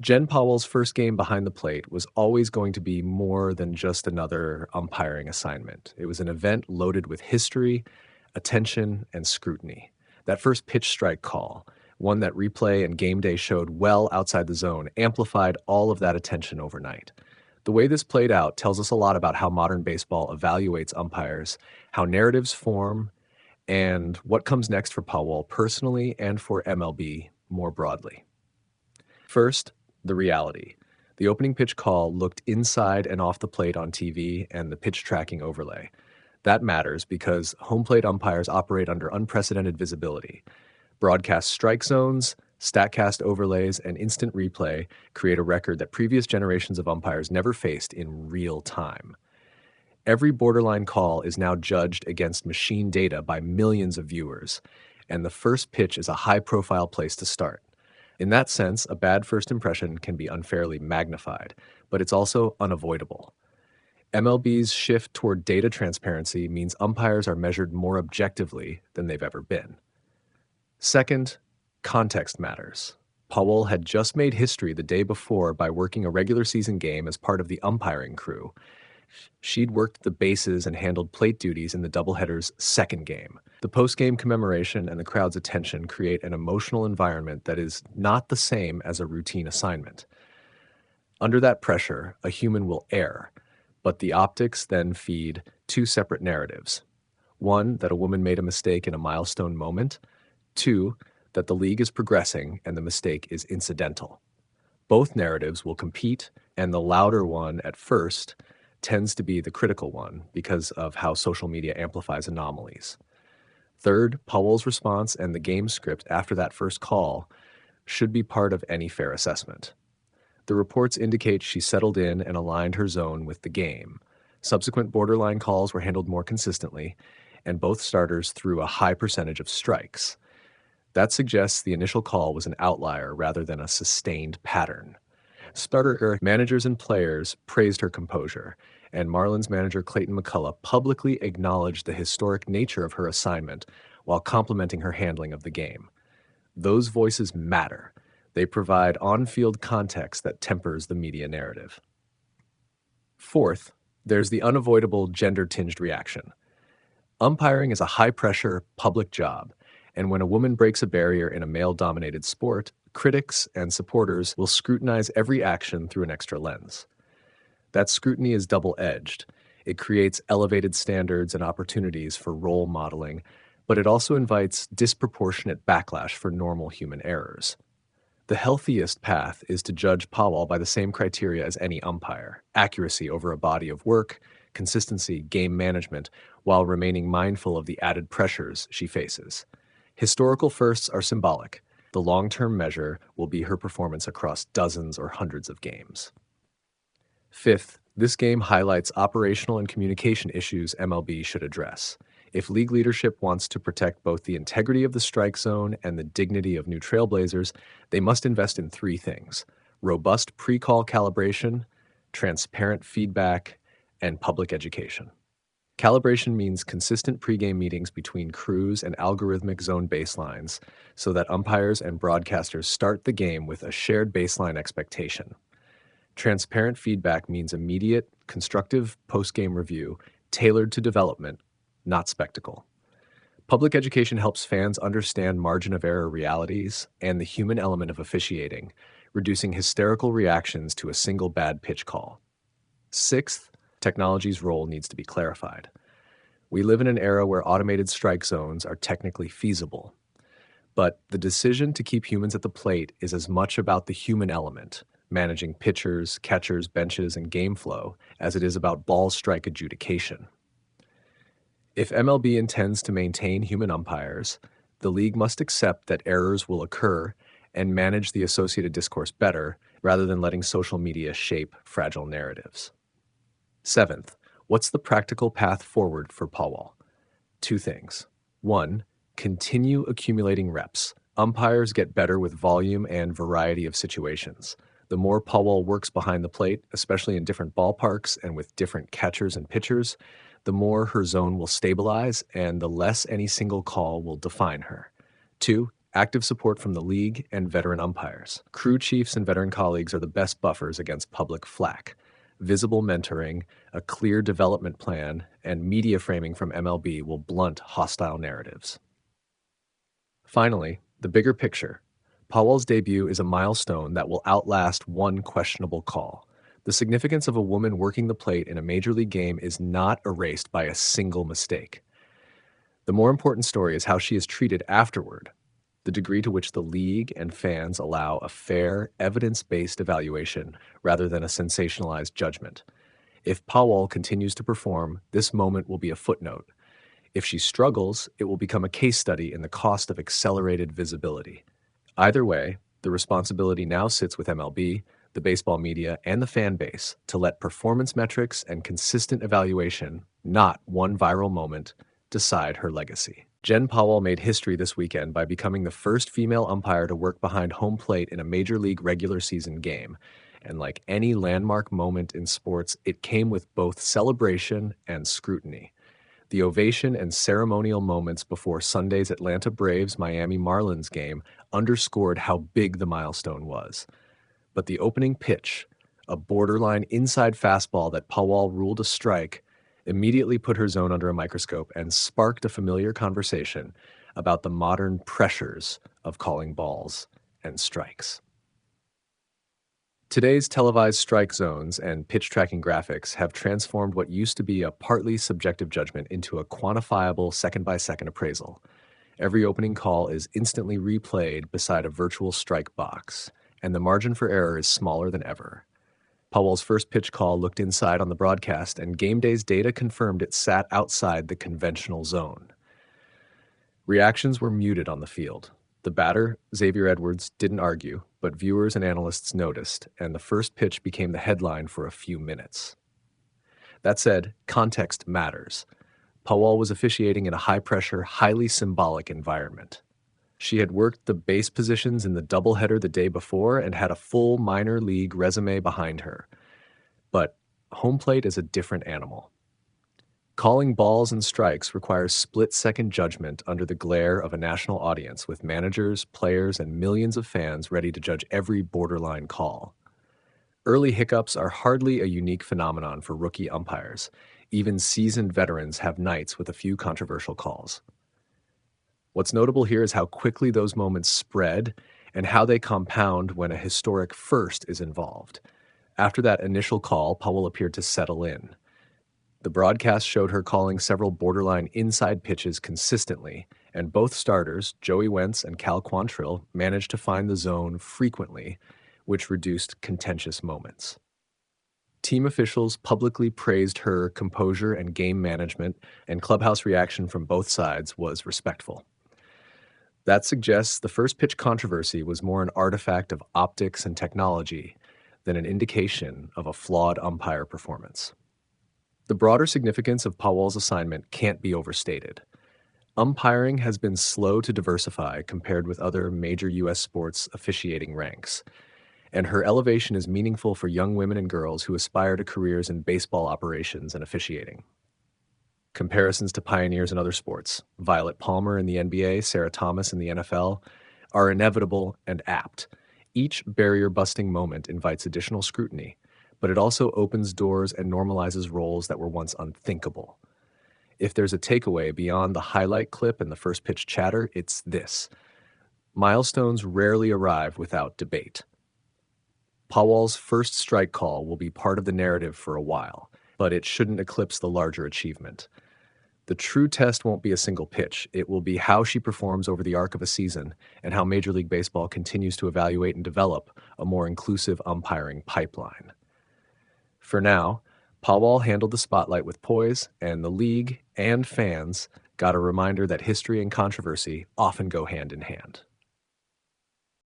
Jen Powell's first game behind the plate was always going to be more than just another umpiring assignment. It was an event loaded with history, attention, and scrutiny. That first pitch strike call, one that replay and game day showed well outside the zone, amplified all of that attention overnight. The way this played out tells us a lot about how modern baseball evaluates umpires, how narratives form, and what comes next for Pawol personally and for MLB more broadly. First, the reality. The opening pitch call looked inside and off the plate on TV and the pitch tracking overlay. That matters because home plate umpires operate under unprecedented visibility. Broadcast strike zones, StatCast overlays, and instant replay create a record that previous generations of umpires never faced in real time. Every borderline call is now judged against machine data by millions of viewers, and the first pitch is a high-profile place to start. In that sense, a bad first impression can be unfairly magnified, but it's also unavoidable. MLB's shift toward data transparency means umpires are measured more objectively than they've ever been. Second, context matters. Pawol had just made history the day before by working a regular season game as part of the umpiring crew. She'd worked the bases and handled plate duties in the doubleheader's second game. The post-game commemoration and the crowd's attention create an emotional environment that is not the same as a routine assignment. Under that pressure, a human will err, but the optics then feed two separate narratives. One, that a woman made a mistake in a milestone moment. Two, that the league is progressing and the mistake is incidental. Both narratives will compete, and the louder one at first tends to be the critical one because of how social media amplifies anomalies. Third, Pawol's response and the game script after that first call should be part of any fair assessment. The reports indicate she settled in and aligned her zone with the game. Subsequent borderline calls were handled more consistently, and both starters threw a high percentage of strikes. That suggests the initial call was an outlier rather than a sustained pattern. Starter managers and players praised her composure, and Marlins manager Clayton McCullough publicly acknowledged the historic nature of her assignment while complimenting her handling of the game. Those voices matter. They provide on-field context that tempers the media narrative. Fourth, there's the unavoidable gender-tinged reaction. Umpiring is a high-pressure, public job, and when a woman breaks a barrier in a male-dominated sport, critics and supporters will scrutinize every action through an extra lens. That scrutiny is double-edged. It creates elevated standards and opportunities for role modeling, but it also invites disproportionate backlash for normal human errors. The healthiest path is to judge Pawol by the same criteria as any umpire: accuracy over a body of work, consistency, game management, while remaining mindful of the added pressures she faces. Historical firsts are symbolic. The long-term measure will be her performance across dozens or hundreds of games. Fifth, this game highlights operational and communication issues MLB should address. If league leadership wants to protect both the integrity of the strike zone and the dignity of new trailblazers, they must invest in three things: robust pre-call calibration, transparent feedback, and public education. Calibration means consistent pregame meetings between crews and algorithmic zone baselines so that umpires and broadcasters start the game with a shared baseline expectation. Transparent feedback means immediate, constructive post-game review tailored to development, not spectacle. Public education helps fans understand margin of error realities and the human element of officiating, reducing hysterical reactions to a single bad pitch call. Sixth, technology's role needs to be clarified. We live in an era where automated strike zones are technically feasible, but the decision to keep humans at the plate is as much about the human element, managing pitchers, catchers, benches, and game flow, as it is about ball strike adjudication. If MLB intends to maintain human umpires, the league must accept that errors will occur and manage the associated discourse better, rather than letting social media shape fragile narratives. Seventh, what's the practical path forward for Pawol? Two things. One, continue accumulating reps. Umpires get better with volume and variety of situations. The more Pawol works behind the plate, especially in different ballparks and with different catchers and pitchers, the more her zone will stabilize and the less any single call will define her. Two, active support from the league, and veteran umpires. Crew chiefs and veteran colleagues are the best buffers against public flack. Visible mentoring, a clear development plan, and media framing from MLB will blunt hostile narratives. Finally, the bigger picture. Pawol's debut is a milestone that will outlast one questionable call. The significance of a woman working the plate in a major league game is not erased by a single mistake. The more important story is how she is treated afterward, the degree to which the league and fans allow a fair, evidence-based evaluation rather than a sensationalized judgment. If Pawol continues to perform, this moment will be a footnote. If she struggles, it will become a case study in the cost of accelerated visibility. Either way, the responsibility now sits with MLB, the baseball media, and the fan base to let performance metrics and consistent evaluation, not one viral moment, decide her legacy. Jen Pawol made history this weekend by becoming the first female umpire to work behind home plate in a major league regular season game. And like any landmark moment in sports, it came with both celebration and scrutiny. The ovation and ceremonial moments before Sunday's Atlanta Braves-Miami Marlins game underscored how big the milestone was. But the opening pitch, a borderline inside fastball that Pawol ruled a strike, immediately put her zone under a microscope and sparked a familiar conversation about the modern pressures of calling balls and strikes. Today's televised strike zones and pitch tracking graphics have transformed what used to be a partly subjective judgment into a quantifiable second-by-second appraisal. Every opening call is instantly replayed beside a virtual strike box, and the margin for error is smaller than ever. Pawol's first pitch call looked inside on the broadcast, and game day's data confirmed it sat outside the conventional zone. Reactions were muted on the field. The batter, Xavier Edwards, didn't argue, but viewers and analysts noticed, and the first pitch became the headline for a few minutes. That said, context matters. Pawol was officiating in a high-pressure, highly symbolic environment. She had worked the base positions in the doubleheader the day before and had a full minor league resume behind her. But home plate is a different animal. Calling balls and strikes requires split-second judgment under the glare of a national audience with managers, players, and millions of fans ready to judge every borderline call. Early hiccups are hardly a unique phenomenon for rookie umpires. Even seasoned veterans have nights with a few controversial calls. What's notable here is how quickly those moments spread and how they compound when a historic first is involved. After that initial call, Pawol appeared to settle in. The broadcast showed her calling several borderline inside pitches consistently, and both starters, Joey Wentz and Cal Quantrill, managed to find the zone frequently, which reduced contentious moments. Team officials publicly praised her composure and game management, and clubhouse reaction from both sides was respectful. That suggests the first pitch controversy was more an artifact of optics and technology than an indication of a flawed umpire performance. The broader significance of Pawol's assignment can't be overstated. Umpiring has been slow to diversify compared with other major U.S. sports officiating ranks, and her elevation is meaningful for young women and girls who aspire to careers in baseball operations and officiating. Comparisons to pioneers in other sports, Violet Palmer in the NBA, Sarah Thomas in the NFL, are inevitable and apt. Each barrier-busting moment invites additional scrutiny, but it also opens doors and normalizes roles that were once unthinkable. If there's a takeaway beyond the highlight clip and the first pitch chatter, it's this: milestones rarely arrive without debate. Pawol's first strike call will be part of the narrative for a while, but it shouldn't eclipse the larger achievement. The true test won't be a single pitch. It will be how she performs over the arc of a season and how Major League Baseball continues to evaluate and develop a more inclusive umpiring pipeline. For now, Pawol handled the spotlight with poise, and the league and fans got a reminder that history and controversy often go hand in hand.